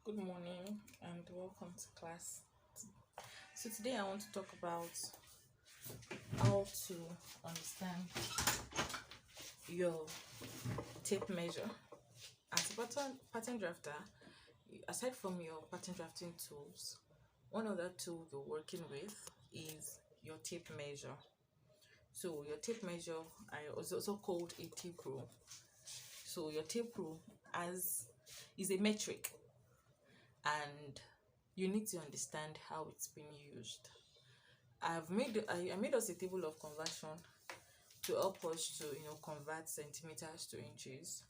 Good morning and welcome to class. So today I want to talk about how to understand your tape measure. As a pattern drafter, aside from your pattern drafting tools, one other tool you're working with is your tape measure. So your tape measure is also called a tape rule. So your tape rule is a metric, and you need to understand how it's being used. I made us a table of conversion to help us to convert centimeters to inches.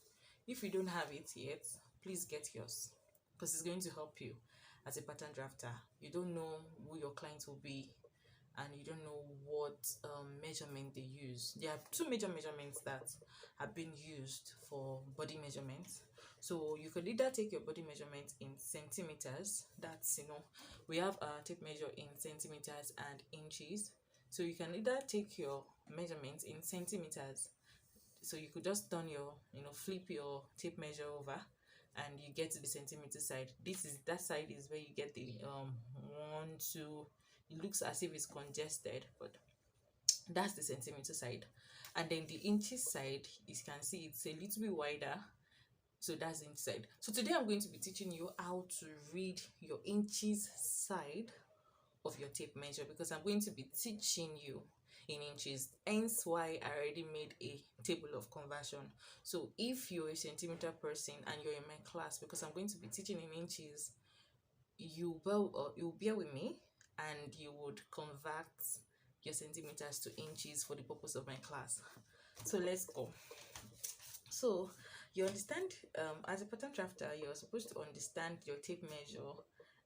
If you don't have it yet, please get yours because it's going to help you as a pattern drafter. You don't know who your client will be, and you don't know what measurement they use. There are two major measurements that have been used for body measurements. So you could either take your body measurement in centimeters. That's we have a tape measure in centimeters and inches. So you can either take your measurements in centimeters. So you could just turn your flip your tape measure over and you get to the centimeter side. That side is where you get the 1 2. It looks as if it's congested, but that's the centimeter side. And then the inches side, you can see it's a little bit wider, so that's the inch side. So today I'm going to be teaching you how to read your inches side of your tape measure, because I'm going to be teaching you in inches, hence why I already made a table of conversion. So if you're a centimeter person and you're in my class, because I'm going to be teaching in inches, you'll bear with me and you would convert your centimeters to inches for the purpose of my class. So let's go. So you understand, as a pattern drafter, you're supposed to understand your tape measure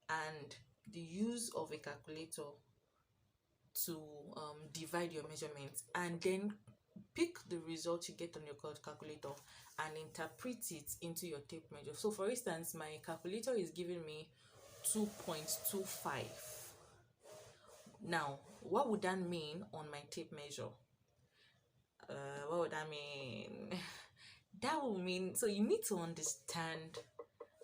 and the use of a calculator to divide your measurements, and then pick the result you get on your calculator and interpret it into your tape measure. So for instance, my calculator is giving me 2.25. Now what would that mean on my tape measure? What would that mean? That would mean, so you need to understand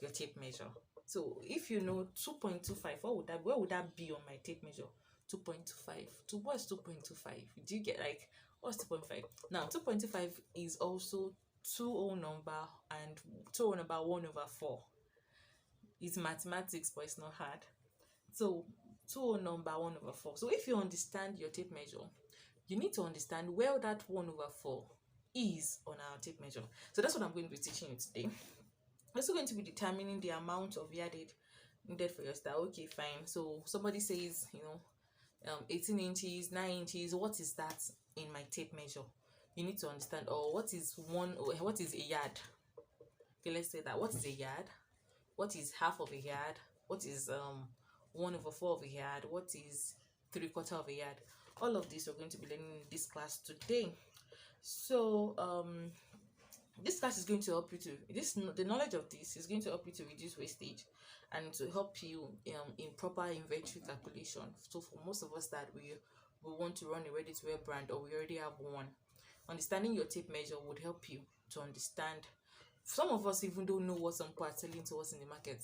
your tape measure. So if you know 2.25, where would that be on my tape measure? 2.25. To what's 2.25? Do you get, like, what's 2.5? Now 2.25 is also 2 whole number and 2 whole number 1/4. It's mathematics, but it's not hard. So 2 whole number 1/4. So if you understand your tape measure, you need to understand where that 1/4 is on our tape measure. So that's what I'm going to be teaching you today. I'm also going to be determining the amount of yardage needed for your style. Okay, fine. So somebody says 18 inches, 9 inches. What is that in my tape measure? You need to understand. Or what is a yard? Okay, let's say that. What is a yard? What is half of a yard? What is 1/4 of a yard? What is 3/4 of a yard? All of this we're going to be learning in this class today. So this class is going to help you to the knowledge of this is going to help you to reduce wastage and to help you in proper inventory calculation. So for most of us that we want to run a ready-to-wear brand, or we already have one, understanding your tape measure would help you to understand. Some of us even don't know what some people are selling to us in the market.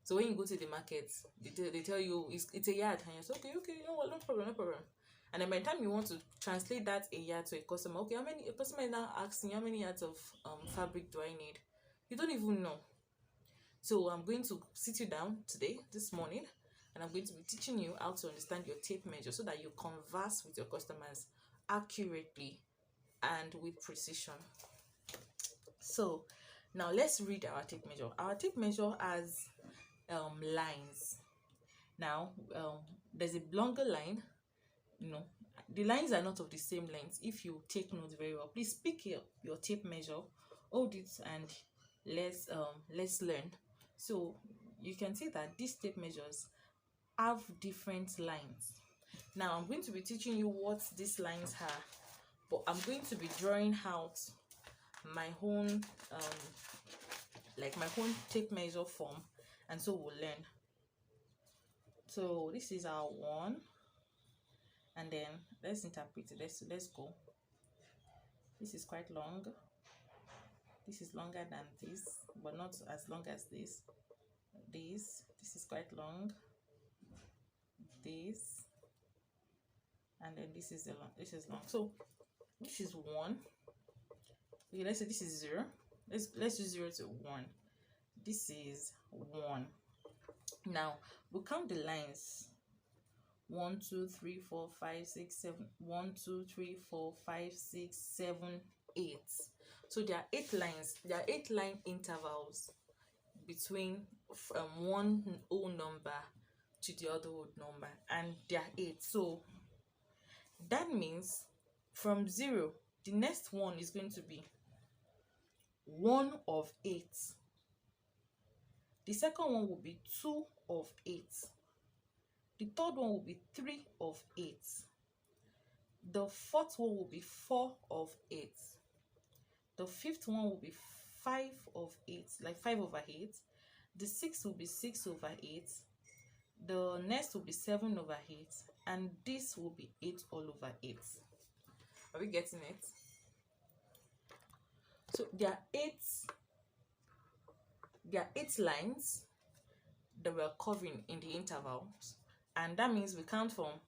So when you go to the market, they tell you it's a yard, and you're like, okay, you know what, no problem. And then by the time you want to translate that a yard to a customer, okay, a customer is now asking how many yards of fabric do I need? You don't even know. So I'm going to sit you down this morning, and I'm going to be teaching you how to understand your tape measure so that you converse with your customers accurately and with precision. So now let's read our tape measure. Our tape measure has lines. Now there's a longer line. The lines are not of the same length. If you take notes very well, please pick your tape measure, hold it, and let's learn. So you can see that these tape measures have different lines. Now I'm going to be teaching you what these lines are, but I'm going to be drawing out my own tape measure form, and so we'll learn. So this is our one, and then let's interpret it. Let's go. This is quite long. This is longer than this, but not as long as this. this is quite long, this, and then this is long. So this is 1. Okay, let's say this is 0. Let's do 0 to 1. This is 1. Now we'll count the lines. 1 2 3 4 5 6 7. 1 2 3 4 5 6 7 8. So there are 8 lines. There are 8 line intervals between one whole number to the other whole number, and there are 8. So that means from 0, the next one is going to be 1 of 8. The second one will be 2 of 8. The third one will be 3 of 8. The fourth one will be 4 of 8. The fifth one will be 5 of 8, like 5 over 8. The sixth will be 6 over 8. The next will be 7 over 8. And this will be 8 all over 8. Are we getting it? So there are 8 lines that we're covering in the intervals. And that means we count from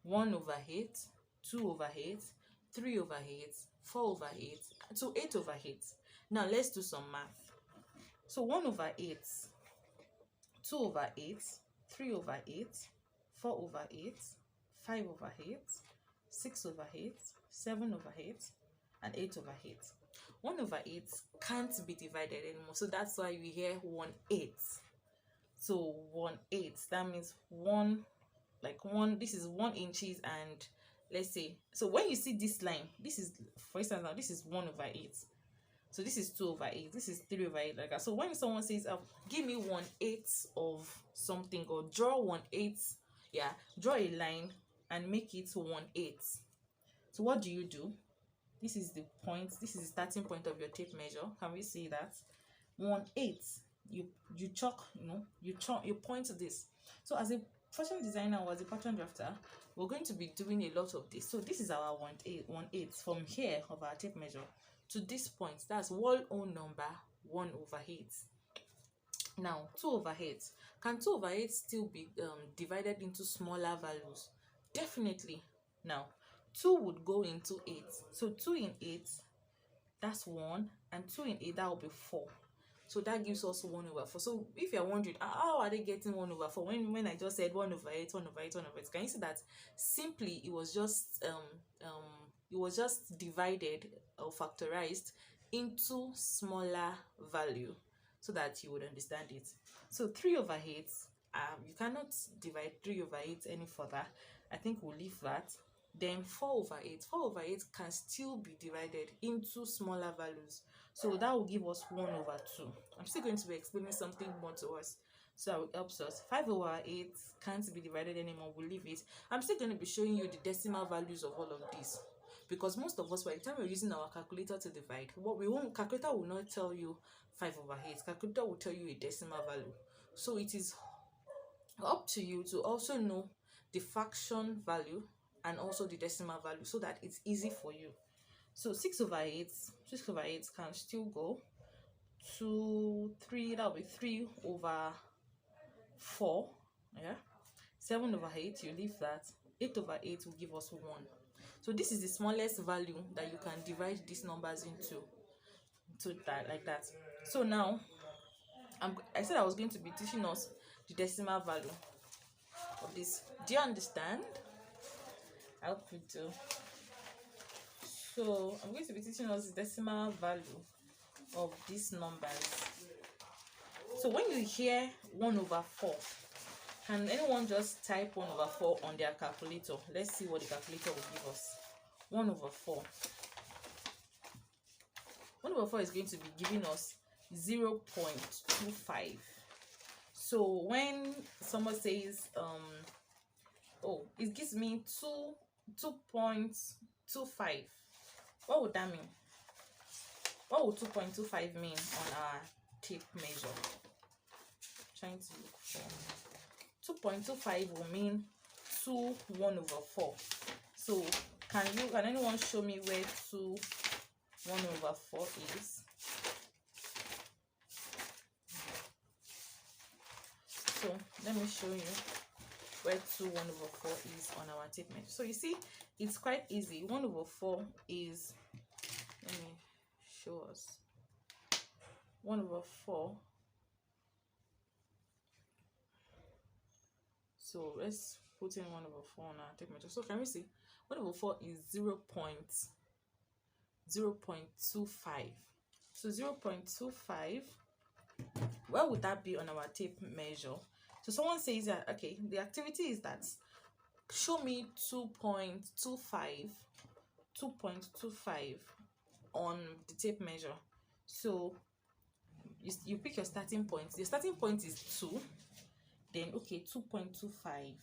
1 over 8, 2 over 8, 3 over 8, 4 over 8, to 8 over 8. Now let's do some math. So 1 over 8, 2 over 8, 3 over 8, 4 over 8, 5 over 8, 6 over 8, 7 over 8, and 8 over 8. 1 over 8 can't be divided anymore. So that's why we hear 1/8. So 1/8, that means 1, like 1, this is 1 inches, and let's say, so when you see this line, this is, for instance, now this is 1 over 8. So this is 2 over 8, this is 3 over 8, like that. So when someone says, give me 1/8 of something, or draw 1/8, draw a line and make it 1/8. So what do? This is the point, this is the starting point of your tape measure. Can we see that? 1/8, you chalk, you point to this. So as a fashion designer or as a pattern drafter, we're going to be doing a lot of this. So this is our 1/8 from here of our tape measure to this point. That's whole number 1 over 8. Now 2 over 8. Can 2 over 8 still be divided into smaller values? Definitely. Now 2 would go into 8. So 2 in 8, that's 1, and 2 in 8, that will be 4. So that gives us 1 over 4. So if you're wondering, how are they getting 1 over 4 when I just said 1 over 8, 1 over 8, 1 over 8? Can you see that simply it was just divided or factorized into smaller value so that you would understand it. So 3 over 8, you cannot divide 3 over 8 any further. I think we'll leave that. Then 4 over 8. 4 over 8 can still be divided into smaller values. So that will give us 1 over 2. I'm still going to be explaining something more to us, so that will help us. 5 over 8 can't be divided anymore. We'll leave it. I'm still going to be showing you the decimal values of all of these, because most of us, by the time we're using our calculator to divide, calculator will not tell you 5 over 8. Calculator will tell you a decimal value. So it is up to you to also know the fraction value and also the decimal value, so that it's easy for you. So 6 over 8 can still go. 2, 3, that will be 3 over 4. 7 over 8, you leave that. 8 over 8 will give us 1. So this is the smallest value that you can divide these numbers into. So that, like that. So now I said I was going to be teaching us the decimal value of this. Do you understand? I hope you do. So I'm going to be teaching us the decimal value of these numbers. So when you hear 1 over 4, can anyone just type 1 over 4 on their calculator? Let's see what the calculator will give us. 1 over 4. 1 over 4 is going to be giving us 0.25. So when someone says, it gives me 2.25. What would that mean? What would 2.25 mean on our tape measure? Trying to look for 2.25 will mean 1 over 4. So can anyone show me where 1 over 4 is? So let me show you where 2 1/4 is on our tape measure. So you see, it's quite easy. 1/4 is, let me show us, 1/4. So let's put in 1/4 on our tape measure. So can we see 1/4 is 0.25. So 0.25, where would that be on our tape measure? So someone says that, okay, the activity is that show me 2.25 on the tape measure. So you pick your starting point. The starting point is 2. Then okay, 2.25.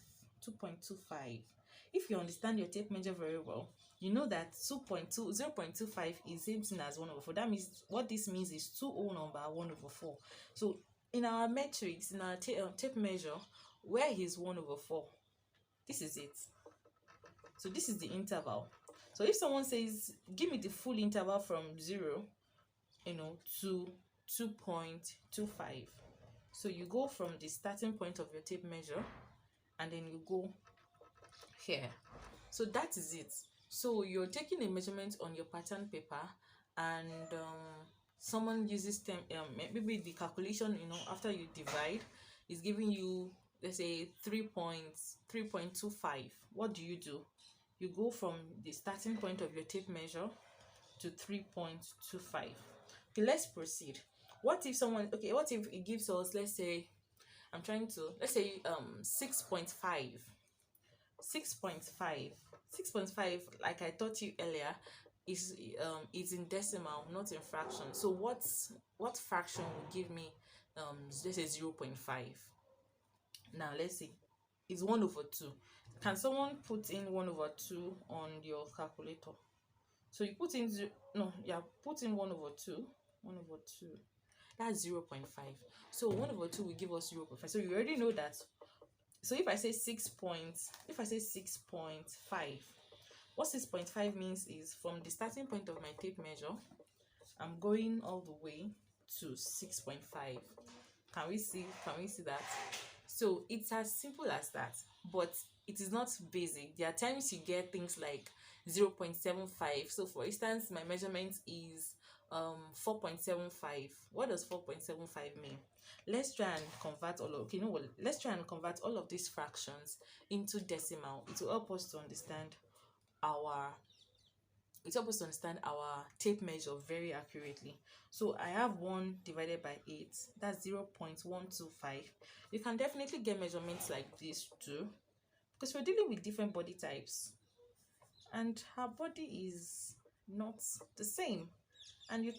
If you understand your tape measure very well, you know that 0.25 is same thing as 1/4. That means, what this means is 2 whole number 1/4. So in our metrics, in our tape measure, where is 1/4? This is it. So this is the interval. So if someone says, give me the full interval from 0, to 2.25. So you go from the starting point of your tape measure and then you go here. So that is it. So you're taking a measurement on your pattern paper, and someone uses maybe the calculation, after you divide, is giving you, let's say, 3.25. What do? You go from the starting point of your tape measure to 3.25. Okay, let's proceed. What if it gives us, let's say 6.5. 6.5, like I taught you earlier, is in decimal, not in fraction. So what fraction will give me let's say 0.5? Now let's see, it's 1/2. Can someone put in 1/2 on your calculator? So you put in put in 1/2. That's 0.5. So 1/2 will give us 0.5. So you already know that. So if I say 6.5, what 6.5 means is, from the starting point of my tape measure, I'm going all the way to 6.5. Can we see that? So it's as simple as that, but it is not basic. There are times you get things like 0.75. So for instance, my measurement is 4.75. What does 4.75 mean? Let's try and convert let's try and convert all of these fractions into decimal. It will help us to understand our tape measure very accurately. So I have 1 divided by 8, that's 0.125. You can definitely get measurements like this too, because we're dealing with different body types, and her body is not the same, and you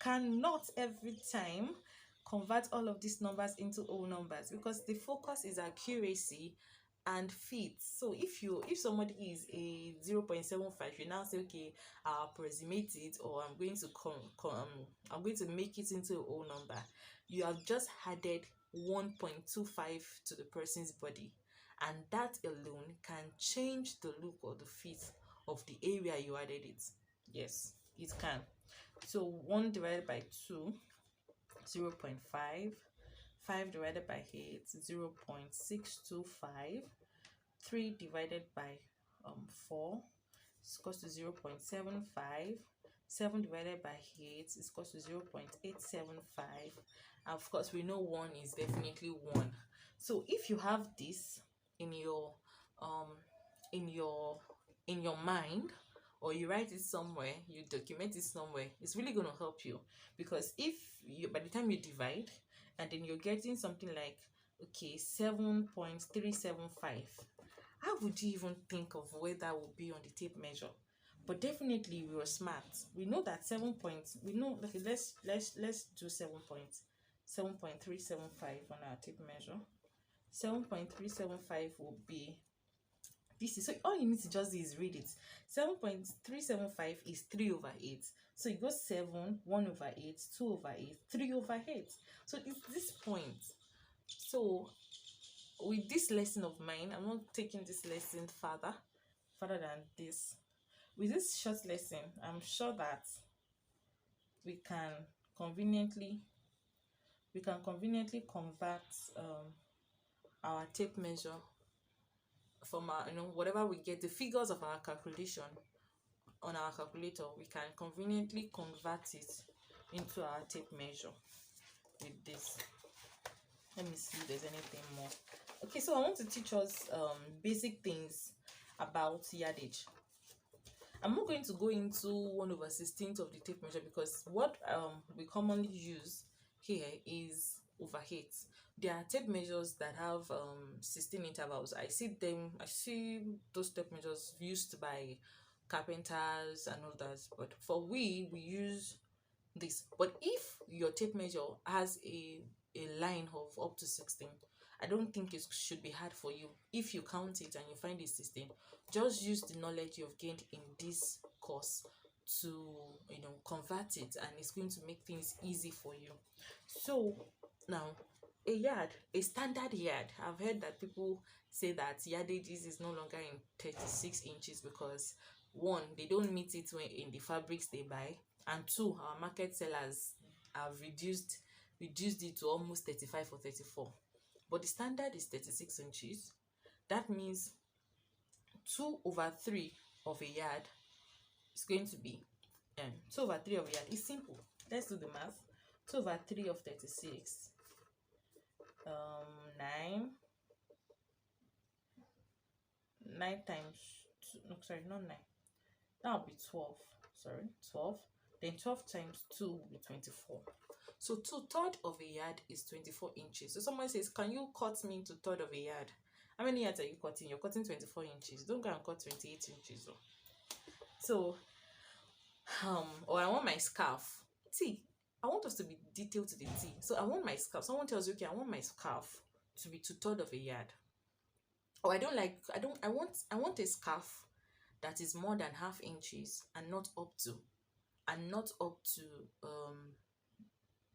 cannot every time convert all of these numbers into whole numbers, because the focus is accuracy and fit. So if somebody is a 0.75, you now say, okay, I'll approximate it, or I'm going to make it into a whole number. You have just added 1.25 to the person's body, and that alone can change the look or the fit of the area you added it. Yes, it can. So 1 divided by 2, 0.5. 5 divided by 8, 0.625. 3 divided by 4 is equals to 0.75. 7 divided by 8 is equals to 0.875. And of course, we know 1 is definitely 1. So if you have this in your mind, or you write it somewhere, you document it somewhere, it's really going to help you. Because by the time you divide, and then you're getting something like, okay, 7.375, how would you even think of where that would be on the tape measure? But definitely we were smart. We know that let's do 7.375 on our tape measure. 7.375 will be this. So all you need to just do is read it. 7.375 is 3/8. So it goes 7, 1/8, 2/8, 3/8. So it's this point. So with this lesson of mine, I'm not taking this lesson further than this. With this short lesson, I'm sure that we can conveniently we can conveniently convert our tape measure from our, whatever we get, the figures of our calculation on our calculator, we can conveniently convert it into our tape measure with this. Let me see if there's anything more. Okay, so I want to teach us basic things about yardage. I'm not going to go into 1/16 of the tape measure because what we commonly use here is over 8. There are tape measures that have 16 intervals. I see those tape measures used by carpenters and others, but for we use this. But if your tape measure has a line of up to 16, I don't think it should be hard for you. If you count it and you find it's 16, just use the knowledge you've gained in this course to convert it, and it's going to make things easy for you. So now, a standard yard, I've heard that people say that yardages is no longer in 36 inches because one, they don't meet it when in the fabrics they buy, and two, our market sellers have reduced it to almost 35 or 34. But the standard is 36 inches. That means 2/3 of a yard is going to be 2/3 of a yard. It's simple. Let's do the math. 2/3 of 36. 9 times 2, no, sorry, not 9. That will be 12. Sorry, 12. Then 12 times 2 will be 24. So 2/3 of a yard is 24 inches. So someone says, can you cut me to 1/3 of a yard? How many yards are you cutting? You're cutting 24 inches. Don't go and cut 28 inches. So, or I want my scarf. See, I want us to be detailed to the T. So I want my scarf. Someone tells you, okay, I want my scarf to be 2/3 of a yard. Or I want a scarf that is more than ½ inches and not up to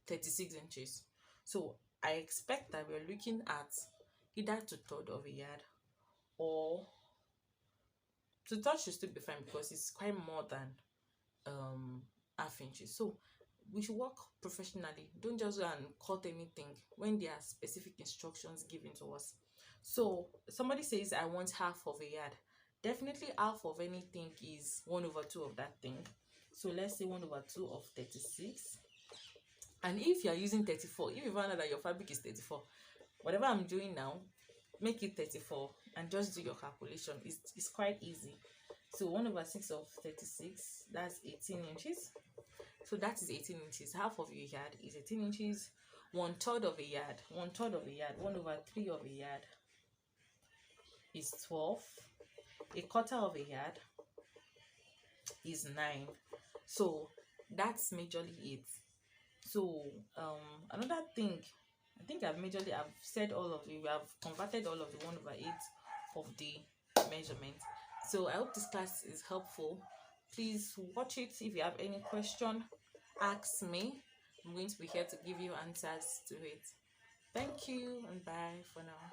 36 inches. So I expect that we're looking at either 2/3 of a yard, or 2/3 should still be fine because it's quite more than ½ inches. So we should work professionally. Don't just go and cut anything when there are specific instructions given to us. So somebody says, I want half of a yard. Definitely half of anything is 1/2 of that thing. So let's say 1/2 of 36. And if you are using 34, if you find out that your fabric is 34, whatever I'm doing now, make it 34 and just do your calculation. It's quite easy. So 1/6 of 36, that's 18 inches. So that is 18 inches. Half of your yard is 18 inches. 1/3 of a yard, 1/3 of a yard, 1/3 of a yard is 12. 1/4 of a yard is 9. So that's majorly it. So another thing, I think I've said all of it. We have converted all of the 1/8 of the measurement. So I hope this class is helpful. Please watch it. If you have any question, ask me. I'm going to be here to give you answers to it. Thank you and bye for now.